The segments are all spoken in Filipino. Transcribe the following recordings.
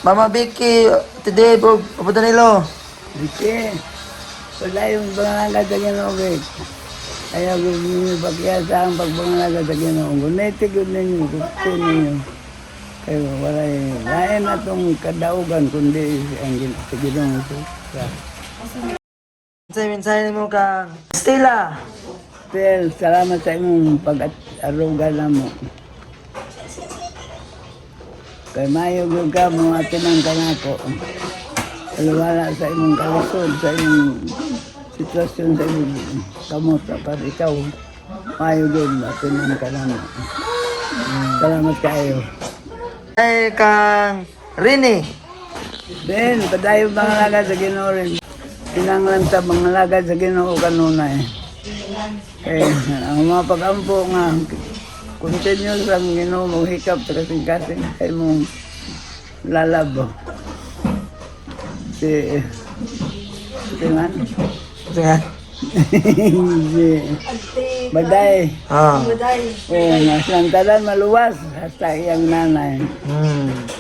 Mama Vicky, today, papunta nilo. Dike, wala yung bangalaga sa Ginoo. Kaya gusto pagyasa ang pagbangalaga sa Ginoo. Gunetik yun ninyo, gusto ninyo. Kaya wala yung lain na itong kadaugan, kundi ang sa Ginoo. Mensahe mo kang Stella. Pero salamat sa imong pag-aruga na mo. Kaya mayog yung ka, mga tinang ka na ako. Wala sa imong kalisod, sa imong sitwasyon, sa imong kamuta. Para ikaw, mayog yung tinang ka na mo. Salamat kayo. Ay, kang Rini. Ben, padayo mga lagad sa Ginoo rin. Pinanglan sa mga lagad sa Ginoo kanuna eh. Ang mga pag-ampo nga, continuous ang Ginoo mong hikap sa kasing-kasing kay mong lalabo. Si man? Sige. Baday. Ah. Oo, masantalan maluwas. Hasta iyang nanay.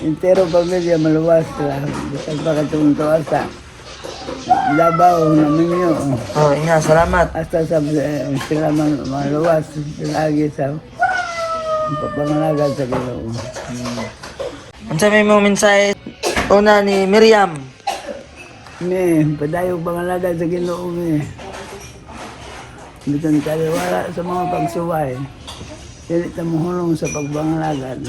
Intero pamilya maluwas sila. Bisag pa katuntuwa sa Labaw namin yun. Oh, inga, salamat. Hasta sa sila maluwas. Lagi sa pangalaga sa Ginoo. Ang sabi mo mensahe una ni Miriam. Padayo pangalaga sa Ginoo. Bitan kaliwala sa mga pagsuway. Dili ta mohulong sa pagbangalagan.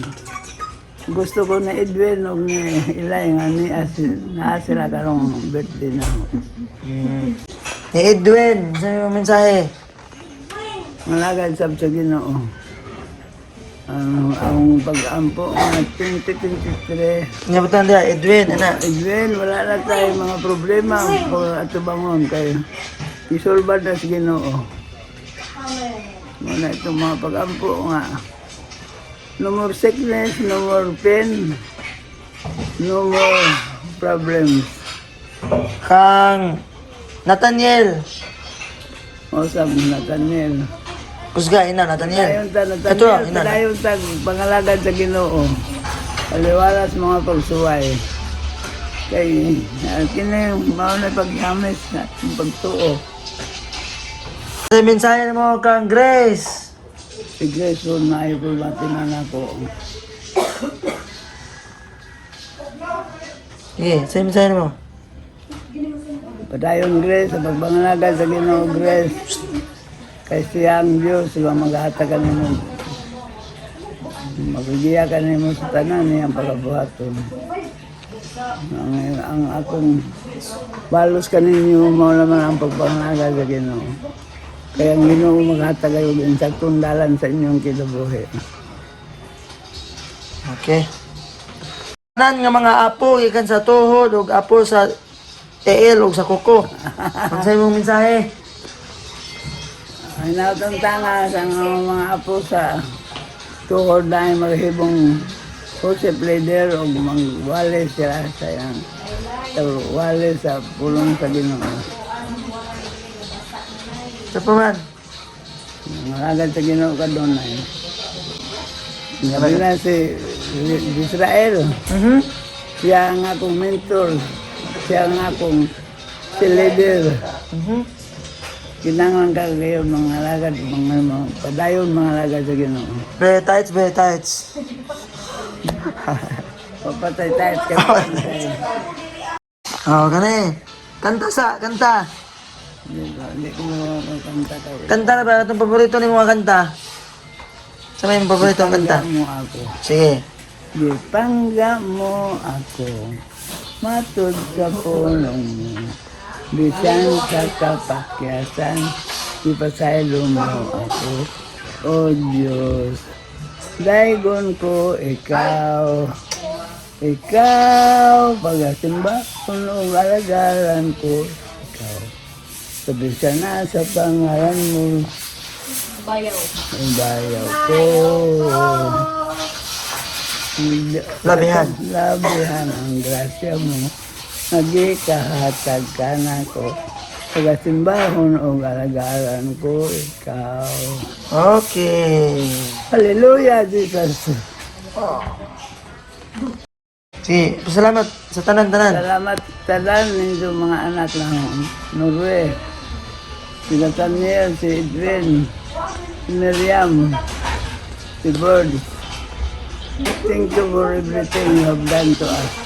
Gusto ko na Edwin o ni Ilay nga ni sila karong birthday na mo. Ni Edwin, sabi mo mensahe. Malagad sa Ginoo. Ang pag-ampo nga 2023. Nyabutan dia, Edwin, ana. Edwin, wala na tayo mga problema pag atubangon kayo. Isolba na sa Ginoo. Muna itong mga pag-ampo nga. No more sickness, no more pain, no more problems. Kang Nathaniel. Osam, Nathaniel. Kusga, ina, Nathaniel. Ito, ina. Padayon ta, pangalagad sa Ginoo. Paliwalas mga pagsuway. Kay, kini mauna paghamis na pagtuo. Sa mensahe mo kang Grace. Si Grace po na ayaw po matinan ako. Sige, sa mensahe mo. Padayon Grace, sa pagbangalaga sa Ginoo Grace. Kay siyang Diyos, sila mag-ahatagan mo. Magigiyakan mo sa tanan niyang pagkabuhaton. Ang akong balos kaninyo mo naman ang pagbangalaga sa Ginoo. Kaya ang Ginoo maghatagay og insaktong dalan sa inyong kinabuhi. Okay. Tanan nga mga apo ikan sa tuhod ug apo sa eel ug sa kuko. Ang sa imong mensahe. Ay nautang tanga sa mga apo sa tuhod na maghibong Joseph leader o magwali sila sa yan. Wali sa pulong sa Ginoo. Sa paman. Malagad sa Ginoo ka doon ay. Gabi na si Israel. Siya ang akong mentor. Siya ang akong si leader. Kinangan ka kayo mga lagad, mga padayon mga lagad sa Ginoo. Very tight, very tight. Papatay tayo ka. Oh, kani. Kanta sa, kanta. Hindi ko makakanta kayo. Kanta na ba? Itong paborito ni mga kanta. Sa may paborito ang kanta. Ipangga mo ako. Sige. Ipangga mo ako. Matod sa pulong mo. Bisan sa kapakyasan. Ipasaylo mo ako. O Diyos. Daigon ko ikaw. Ikaw. Pagasimba ko noong alagaran ko. Ikaw. Sabi ka na sa pangalan mo. Bayaw. Bayaw ko. Labihan. Labihan ang grasya mo. Nagikahatag ka na ko. Pagasimbahon o galagaran ko, ikaw. Okay. Hallelujah, Jesus. Sige, salamat sa tanan-tanan. Salamat talan ninyo mga anak lang. Norwe, si Nathaniel, si Edwin, si Miriam, si Bird. Thank you for everything you have done to us.